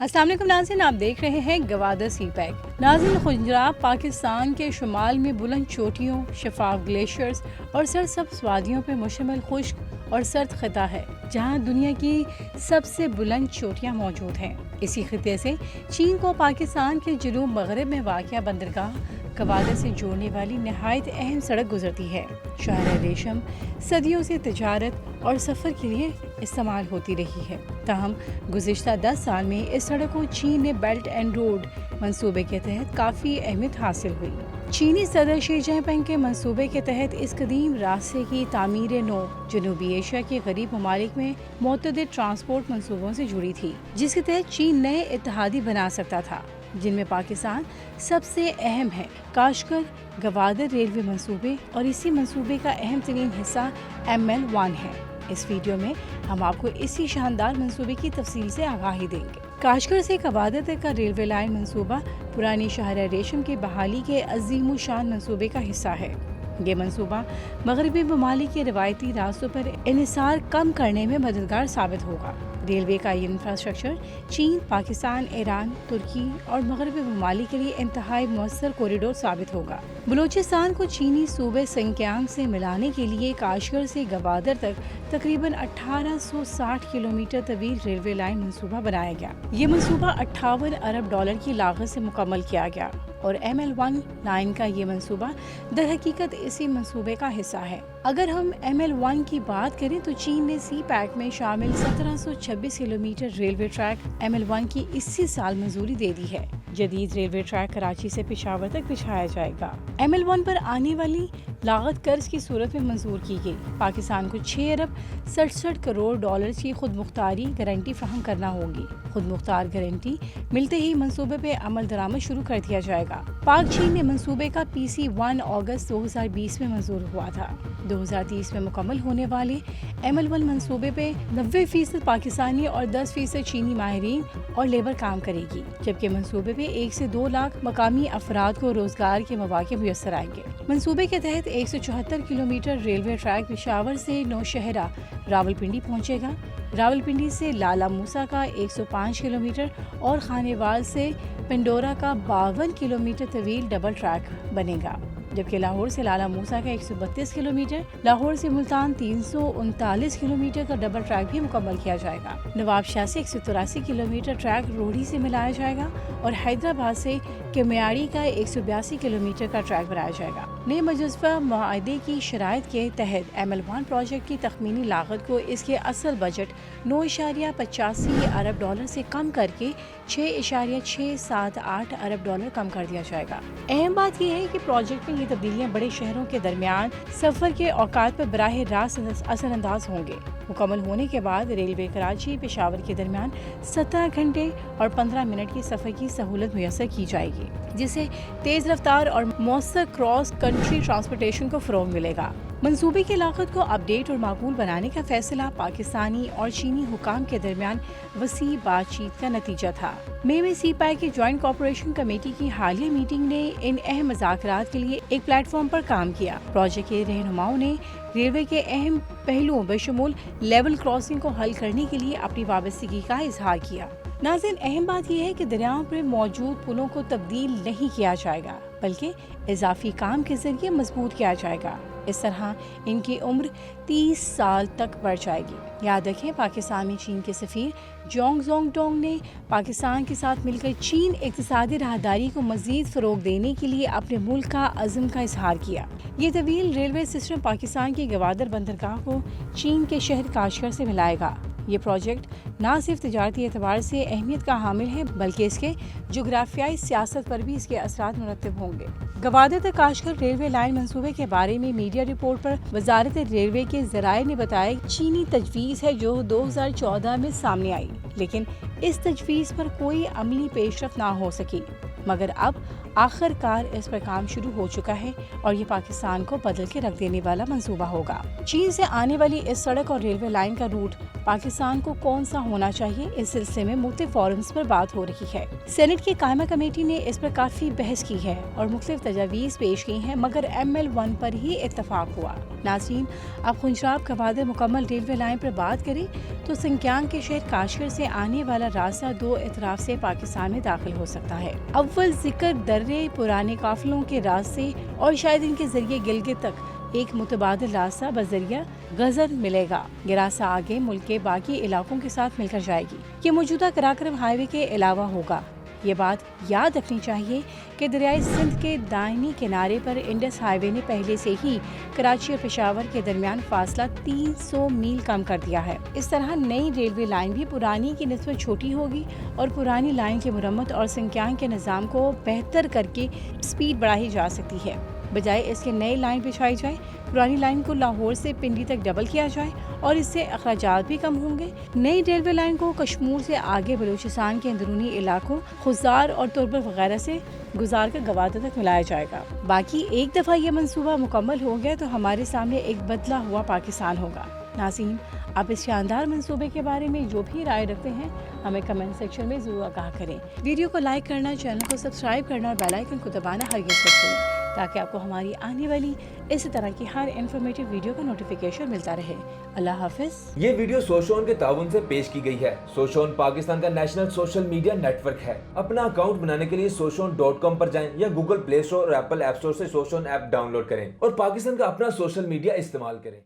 السلام علیکم ناظرین، آپ دیکھ رہے ہیں گوادر سی پیک۔ ناظرین، خنجراب پاکستان کے شمال میں بلند چوٹیوں، شفاف گلیشیئرز اور سرسبز وادیوں پر مشتمل خشک اور سرد خطہ ہے، جہاں دنیا کی سب سے بلند چوٹیاں موجود ہیں۔ اسی خطے سے چین کو پاکستان کے جنوب مغرب میں واقع بندرگاہ گوادر سے جوڑنے والی نہایت اہم سڑک گزرتی ہے۔ شہر ریشم صدیوں سے تجارت اور سفر کے لیے استعمال ہوتی رہی ہے، تاہم گزشتہ 10 سال میں اس سڑک کو چین نے بیلٹ اینڈ روڈ منصوبے کے تحت کافی اہمیت حاصل ہوئی۔ چینی صدر شی جن پنگ کے منصوبے کے تحت اس قدیم راستے کی تعمیر نو جنوبی ایشیا کے غریب ممالک میں متعدد ٹرانسپورٹ منصوبوں سے جڑی تھی، جس کے تحت چین نئے اتحادی بنا سکتا تھا، جن میں پاکستان سب سے اہم ہے۔ کاشغر گوادر ریلوے منصوبے اور اسی منصوبے کا اہم ترین حصہ ML1 ہے۔ اس ویڈیو میں ہم آپ کو اسی شاندار منصوبے کی تفصیل سے آگاہی دیں گے۔ کاشغر سے گوادر تک کا ریلوے لائن منصوبہ پرانی شہر ریشم کی بحالی کے عظیم الشان منصوبے کا حصہ ہے۔ یہ منصوبہ مغربی ممالک کے روایتی راستوں پر انحصار کم کرنے میں مددگار ثابت ہوگا۔ ریلوے کا یہ انفراسٹرکچر چین، پاکستان، ایران، ترکی اور مغربی ممالک کے لیے انتہائی مؤثر کوریڈور ثابت ہوگا۔ بلوچستان کو چینی صوبے سنکیانگ سے ملانے کے لیے کاشغر سے گوادر تک تقریباً 1860 کلومیٹر طویل ریلوے لائن منصوبہ بنایا گیا۔ یہ منصوبہ 58 ارب ڈالر کی لاگت سے مکمل کیا گیا اور ML1 لائن کا یہ منصوبہ در حقیقت اسی منصوبے کا حصہ ہے۔ اگر ہم ML1 کی بات کریں تو چین نے سی پیک میں شامل 1726 کلومیٹر ریلوے ٹریک ML1 کی اسی سال منظوری دے دی ہے۔ جدید ریلوے ٹریک کراچی سے پشاور تک بچھایا جائے گا۔ ML1 پر آنے والی لاگت قرض کی صورت میں منظور کی گئی۔ پاکستان کو 6 ارب 67 کروڑ ڈالر کی خود مختاری گارنٹی فراہم کرنا ہوگی۔ خود مختار گارنٹی ملتے ہی منصوبے پہ عمل درآمد شروع کر دیا جائے گا۔ پاک چین نے منصوبے کا PC1 اگست 2020 میں منظور ہوا تھا۔ 2030 میں مکمل ہونے والے ML1 منصوبے پہ 90% پاکستانی اور 10% چینی ماہرین اور لیبر کام کرے گی، جبکہ منصوبے پہ 1 سے 2 لاکھ مقامی افراد کو روزگار کے مواقع میسر آئیں گے۔ منصوبے کے تحت 174 کلومیٹر ریلوے ٹریک پشاور سے نوشہرہ راولپنڈی پہنچے گا۔ راولپنڈی سے لالا موسیٰ کا 105 کلومیٹر اور خانیوال سے پنڈورا کا 52 کلومیٹر طویل ڈبل ٹریک بنے گا، جبکہ لاہور سے لالا موسیٰ کا 132 کلومیٹر، لاہور سے ملتان 339 کلومیٹر کا ڈبل ٹریک بھی مکمل کیا جائے گا۔ نواب شاہ سے 183 کلومیٹر ٹریک روڑی سے ملایا جائے گا اور حیدرآباد سے کمیاڑی کا 182 کلومیٹر کا ٹریک بنایا جائے گا۔ نئے مجوزہ معاہدے کی شرائط کے تحت ML1 پروجیکٹ کی تخمینی لاگت کو اس کے اصل بجٹ 9.85 ارب ڈالر سے کم کر کے 6.678 ارب ڈالر کم کر دیا جائے گا۔ اہم بات یہ ہے کہ پروجیکٹ میں یہ تبدیلیاں بڑے شہروں کے درمیان سفر کے اوقات پر براہ راست اثر انداز ہوں گے۔ مکمل ہونے کے بعد ریلوے کراچی پشاور کے درمیان 17 گھنٹے اور 15 منٹ کی سفر کی سہولت میسر کی جائے گی، جس سے تیز رفتار اور مؤثر کراس کنٹری ٹرانسپورٹیشن کو فروغ ملے گا۔ منصوبے کی لاگت کو اپ ڈیٹ اور معقول بنانے کا فیصلہ پاکستانی اور چینی حکام کے درمیان وسیع بات چیت کا نتیجہ تھا۔ مئی میں سی پیک کی جوائنٹ کوآپریشن کمیٹی کی حالیہ میٹنگ نے ان اہم مذاکرات کے لیے ایک پلیٹ فارم پر کام کیا۔ پروجیکٹ کے رہنماؤں نے ریلوے کے اہم پہلوؤں بشمول لیول کراسنگ کو حل کرنے کے لیے اپنی وابستگی کا اظہار کیا۔ ناظرین، اہم بات یہ ہے کہ دریاؤں پر موجود پلوں کو تبدیل نہیں کیا جائے گا، بلکہ اضافی کام کے ذریعے مضبوط کیا جائے گا۔ اس طرح ان کی عمر 30 سال تک بڑھ جائے گی۔ یاد رکھیں، پاکستان میں چین کے سفیر جونگ زونگ ڈونگ نے پاکستان کے ساتھ مل کر چین اقتصادی راہداری کو مزید فروغ دینے کے لیے اپنے ملک کا عزم کا اظہار کیا۔ یہ طویل ریلوے سسٹم پاکستان کی گوادر بندرگاہ کو چین کے شہر کاشغر سے ملائے گا۔ یہ پروجیکٹ نہ صرف تجارتی اعتبار سے اہمیت کا حامل ہے، بلکہ اس کے جغرافیائی سیاست پر بھی اس کے اثرات مرتب ہوں گے۔ گوادر تک کاشغر ریلوے لائن منصوبے کے بارے میں میڈیا رپورٹ پر وزارت ریلوے کے ذرائع نے بتایا کہ چینی تجویز ہے جو 2014 میں سامنے آئی، لیکن اس تجویز پر کوئی عملی پیش رفت نہ ہو سکی، مگر اب آخر کار اس پر کام شروع ہو چکا ہے اور یہ پاکستان کو بدل کے رکھ دینے والا منصوبہ ہوگا۔ چین سے آنے والی اس سڑک اور ریلوے لائن کا روٹ پاکستان کو کون سا ہونا چاہیے، اس سلسلے میں مختلف فورمز پر بات ہو رہی ہے۔ سینٹ کی قائمہ کمیٹی نے اس پر کافی بحث کی ہے اور مختلف تجاویز پیش کی ہیں، مگر ML1 پر ہی اتفاق ہوا۔ ناظرین، اب خنجراب گوادر مکمل ریلوے لائن پر بات کریں تو سنکیانگ کے شہر کاشغر سے آنے والا راستہ دو اطراف سے پاکستان میں داخل ہو سکتا ہے۔ اول ذکر درے پرانے قافلوں کے راستے اور شاید ان کے ذریعے گلگت تک ایک متبادل راستہ بذریعہ غزر ملے گا۔ یہ راستہ آگے ملک کے باقی علاقوں کے ساتھ مل کر جائے گی۔ یہ موجودہ کراکرم ہائی وے کے علاوہ ہوگا۔ یہ بات یاد رکھنی چاہیے کہ دریائے سندھ کے دائنی کنارے پر انڈس ہائی وے نے پہلے سے ہی کراچی اور پشاور کے درمیان فاصلہ 300 میل کم کر دیا ہے۔ اس طرح نئی ریلوے لائن بھی پرانی کی نسبت چھوٹی ہوگی اور پرانی لائن کی مرمت اور سنکیانگ کے نظام کو بہتر کر کے سپیڈ بڑھائی جا سکتی ہے۔ بجائے اس کے نئی لائن بچھائی جائے، پرانی لائن کو لاہور سے پنڈی تک ڈبل کیا جائے اور اس سے اخراجات بھی کم ہوں گے۔ نئی ریلوے لائن کو کشمور سے آگے بلوچستان کے اندرونی علاقوں خزار اور تربت وغیرہ سے گزار کر گوادر تک ملایا جائے گا۔ باقی ایک دفعہ یہ منصوبہ مکمل ہو گیا تو ہمارے سامنے ایک بدلا ہوا پاکستان ہوگا۔ ناظرین، آپ اس شاندار منصوبے کے بارے میں جو بھی رائے رکھتے ہیں ہمیں کمنٹ سیکشن میں ضرور آگاہ کریں۔ ویڈیو کو لائک کرنا، چینل کو سبسکرائب کرنا اور بیل آئیکن کو دبانا ہرگز مت بھولیں تاکہ آپ کو ہماری آنے والی اس طرح کی ہر انفارمیٹو ویڈیو کا نوٹیفیکیشن ملتا رہے۔ اللہ حافظ۔ یہ ویڈیو سوشون کے تعاون سے پیش کی گئی ہے۔ سوشون پاکستان کا national social media network ہے۔ اپنا اکاؤنٹ بنانے کے لیے soshon.com پر جائیں یا گوگل پلے اسٹور اور ایپل ایپ اسٹور سے سوشون ایپ ڈاؤن لوڈ کریں اور پاکستان کا اپنا سوشل میڈیا استعمال کریں۔